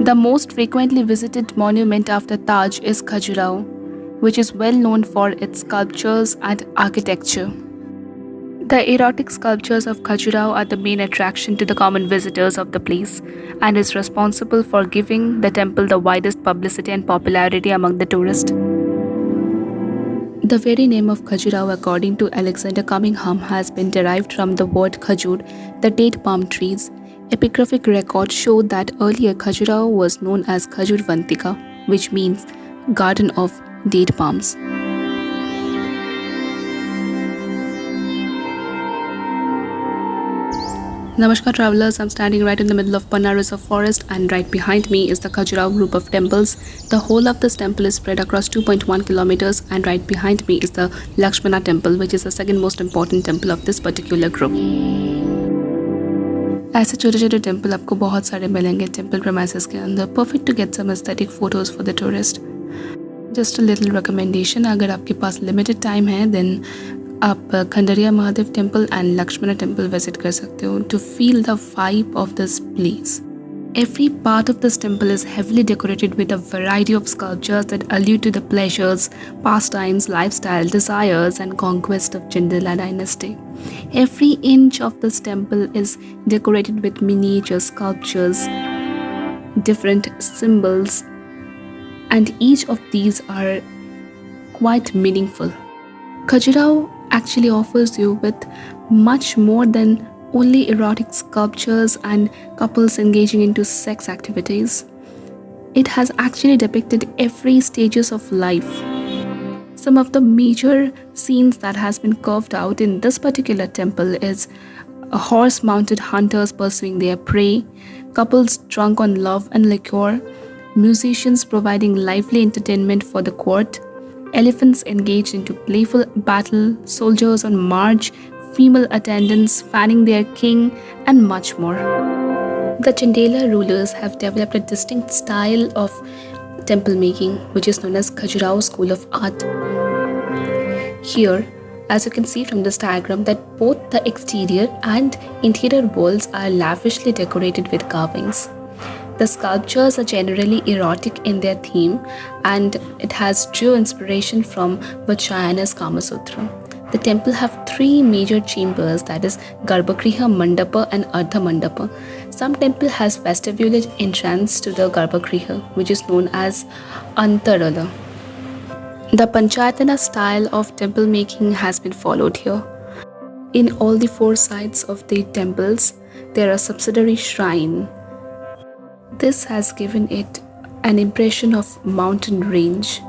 The most frequently visited monument after Taj is Khajuraho, which is well known for its sculptures and architecture. The erotic sculptures of Khajuraho are the main attraction to the common visitors of the place and is responsible for giving the temple the widest publicity and popularity among the tourists. The very name of Khajuraho, according to Alexander Cunningham, has been derived from the word khajur, the date palm trees. Epigraphic records show that earlier Khajuraho was known as Khajurvantika, which means garden of date palms. Namaskar travelers, I'm standing right in the middle of Panna Reserve Forest and right behind me is the Khajuraho group of temples. The whole of this temple is spread across 2.1 kilometers and right behind me is the Lakshmana temple, which is the second most important temple of this particular group. ऐसे छोटे छोटे temple आपको बहुत सारे मिलेंगे temple premises के अंदर, perfect to get some aesthetic photos for the tourist. Just a little recommendation, अगर आपके पास लिमिटेड टाइम है देन आप Kandariya Mahadev temple and Lakshman temple visit कर सकते हो to feel the vibe of this place. Every part of this temple is heavily decorated with a variety of sculptures that allude to the pleasures, pastimes, lifestyle, desires, and conquest of Chandela dynasty. Every inch of this temple is decorated with miniature sculptures, different symbols, and each of these are quite meaningful. Khajuraho actually offers you with much more than only erotic sculptures and couples engaging into sex activities. It has actually depicted every stages of life. Some of the major scenes that has been carved out in this particular temple is horse-mounted hunters pursuing their prey, couples drunk on love and liquor, musicians providing lively entertainment for the court, elephants engaged into playful battle, soldiers on march, female attendants fanning their king, and much more. The Chandela rulers have developed a distinct style of temple making, which is known as Khajuraho School of Art. Here, as you can see from this diagram, that both the exterior and interior walls are lavishly decorated with carvings. The sculptures are generally erotic in their theme, and it has true inspiration from Vajrayana's Kama Sutra. The temple have three major chambers, that is Garbhagriha, Mandapa and Ardha Mandapa. Some temple has vestibulate entrance to the Garbhagriha, which is known as Antarala. The Panchayatana style of temple making has been followed here. In all the four sides of the temples, there are subsidiary shrine. This has given it an impression of mountain range.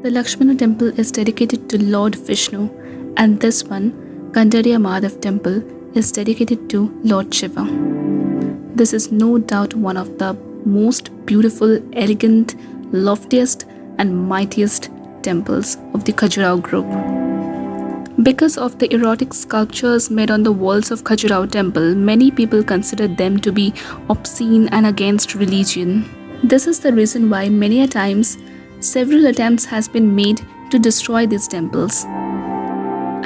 The Lakshmana temple is dedicated to Lord Vishnu, and this one, Kandariya Madhav temple, is dedicated to Lord Shiva. This is no doubt one of the most beautiful, elegant, loftiest and mightiest temples of the Khajuraho group. Because of the erotic sculptures made on the walls of Khajuraho temple, many people consider them to be obscene and against religion. This is the reason why many a times several attempts has been made to destroy these temples.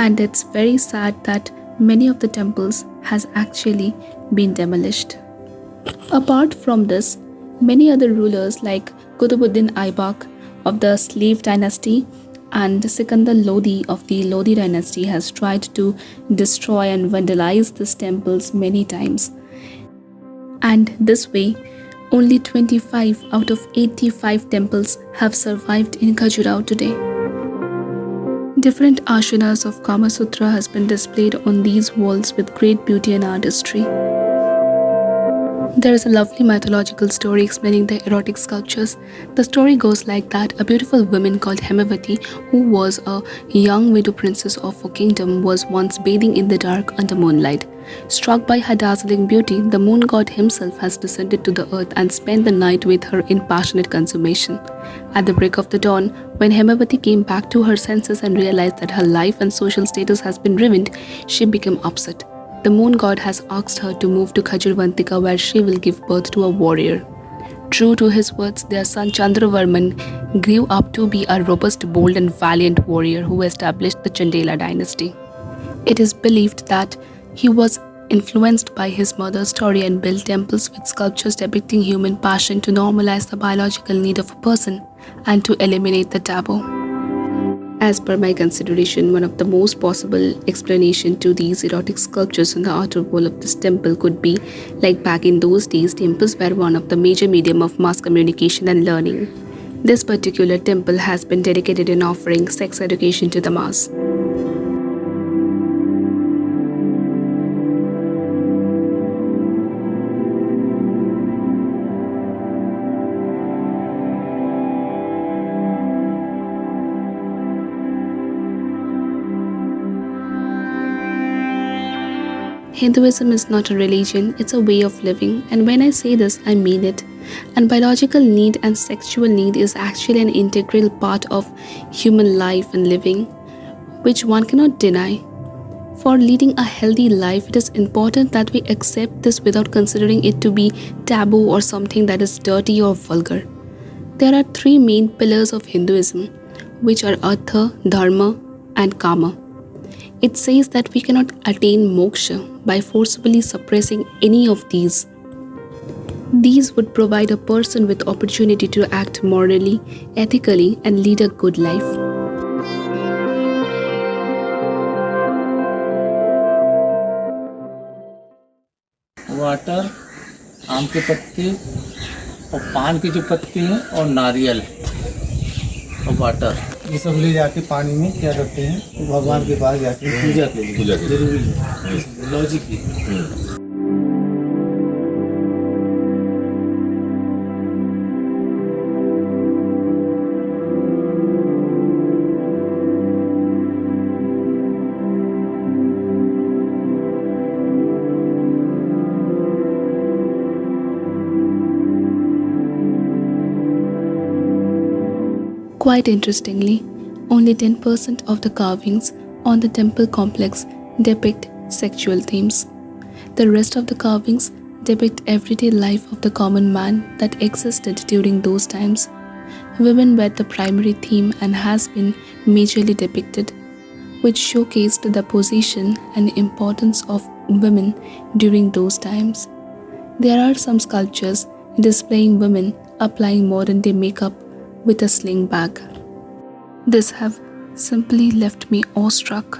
And it's very sad that many of the temples has actually been demolished. Apart from this, many other rulers like Qutbuddin Aibak of the slave dynasty and Sikandar Lodi of the Lodi dynasty has tried to destroy and vandalize these temples many times. And this way, only 25 out of 85 temples have survived in Khajuraho today. Different ashanas of Kama Sutra has been displayed on these walls with great beauty and artistry. There is a lovely mythological story explaining the erotic sculptures. The story goes like that a beautiful woman called Hemavati, who was a young widow princess of a kingdom, was once bathing in the dark under moonlight. Struck by her dazzling beauty, the moon god himself has descended to the earth and spent the night with her in passionate consummation. At the break of the dawn, when Hemavati came back to her senses and realized that her life and social status has been ruined, she became upset. The moon god has asked her to move to Khajurvantika, where she will give birth to a warrior. True to his words, their son Chandravarman grew up to be a robust, bold, and valiant warrior who established the Chandela dynasty. It is believed that he was influenced by his mother's story and built temples with sculptures depicting human passion to normalize the biological need of a person and to eliminate the taboo. As per my consideration, one of the most possible explanation to these erotic sculptures on the outer wall of this temple could be like back in those days, temples were one of the major medium of mass communication and learning. This particular temple has been dedicated in offering sex education to the mass. Hinduism is not a religion, it's a way of living, and when I say this, I mean it. And biological need and sexual need is actually an integral part of human life and living, which one cannot deny. For leading a healthy life, it is important that we accept this without considering it to be taboo or something that is dirty or vulgar. There are three main pillars of Hinduism, which are Artha, Dharma, and Kama. It says that we cannot attain moksha by forcibly suppressing any of these. These would provide a person with opportunity to act morally, ethically, and lead a good life. Water, आम के पत्ते और पान की जो पत्ती हैं और नारियल और वाटर, ये सब ले जाके पानी में क्या करते हैं, भगवान के पास जाके पूजा के लिए जरूरी है, logic. Quite interestingly, only 10% of the carvings on the temple complex depict sexual themes. The rest of the carvings depict everyday life of the common man that existed during those times. Women were the primary theme and has been majorly depicted, which showcased the position and importance of women during those times. There are some sculptures displaying women applying modern-day makeup with a sling bag. This have simply left me awestruck.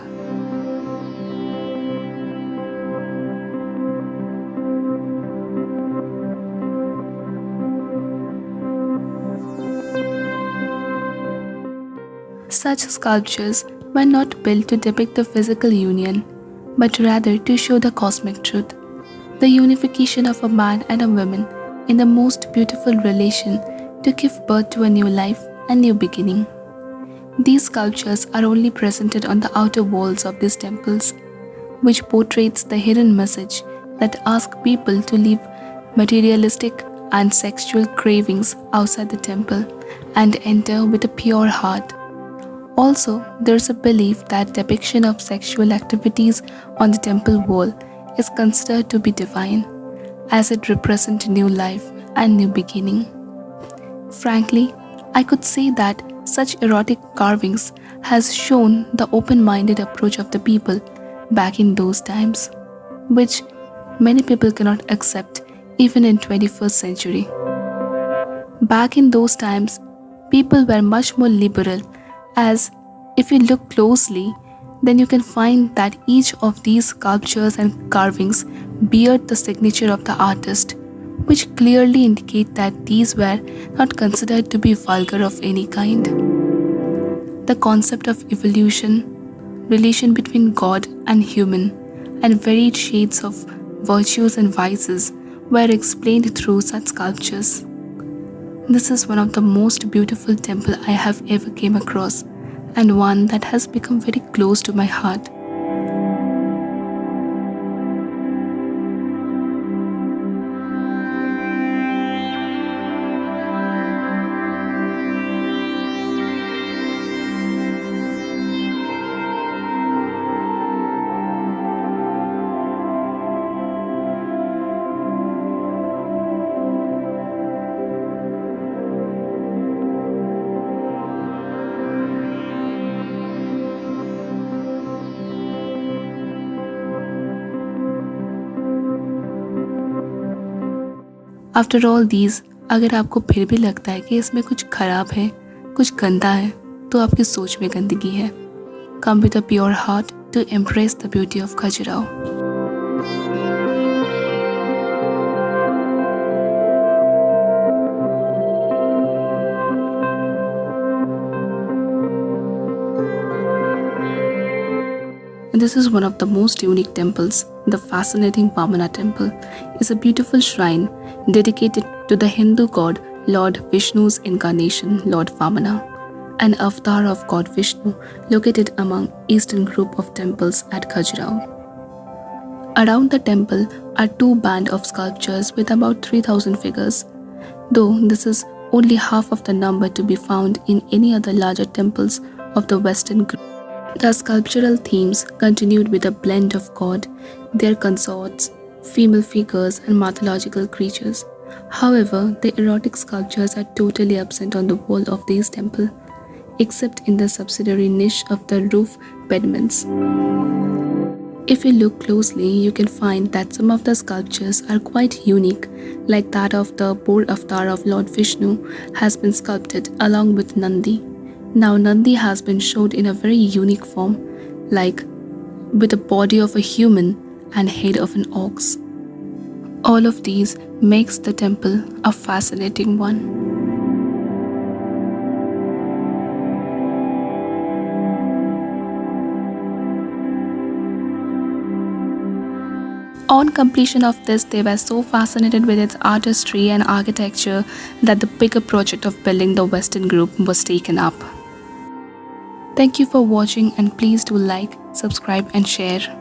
Such sculptures were not built to depict the physical union, but rather to show the cosmic truth, the unification of a man and a woman in the most beautiful relation to give birth to a new life and new beginning. These sculptures are only presented on the outer walls of these temples, which portrays the hidden message that asks people to leave materialistic and sexual cravings outside the temple and enter with a pure heart. Also, there is a belief that depiction of sexual activities on the temple wall is considered to be divine, as it represents new life and new beginning. Frankly, I could say that such erotic carvings has shown the open-minded approach of the people back in those times, which many people cannot accept even in 21st century. Back in those times, people were much more liberal, as if you look closely, then you can find that each of these sculptures and carvings bear the signature of the artist, which clearly indicate that these were not considered to be vulgar of any kind. The concept of evolution, relation between God and human, and varied shades of virtues and vices were explained through such sculptures. This is one of the most beautiful temples I have ever came across, and one that has become very close to my heart. After all these, अगर आपको फिर भी लगता है कि इसमें कुछ खराब है, कुछ गंदा है, तो आपकी सोच में गंदगी है। Come with a pure heart to embrace the beauty of Khajuraho. This is one of the most unique temples. The fascinating Vamana temple is a beautiful shrine dedicated to the Hindu god Lord Vishnu's incarnation, Lord Vamana, an avatar of God Vishnu located among eastern group of temples at Khajuraho. Around the temple are two bands of sculptures with about 3,000 figures, though this is only half of the number to be found in any other larger temples of the western group. The sculptural themes continued with a blend of God, their consorts, female figures and mythological creatures. However, the erotic sculptures are totally absent on the wall of this temple, except in the subsidiary niche of the roof pediments. If you look closely, you can find that some of the sculptures are quite unique, like that of the boar avatar of Lord Vishnu has been sculpted along with Nandi. Now Nandi has been showed in a very unique form, like with the body of a human and head of an ox. All of these makes the temple a fascinating one. On completion of this, they were so fascinated with its artistry and architecture that the bigger project of building the Western Group was taken up. Thank you for watching and please do like, subscribe and share.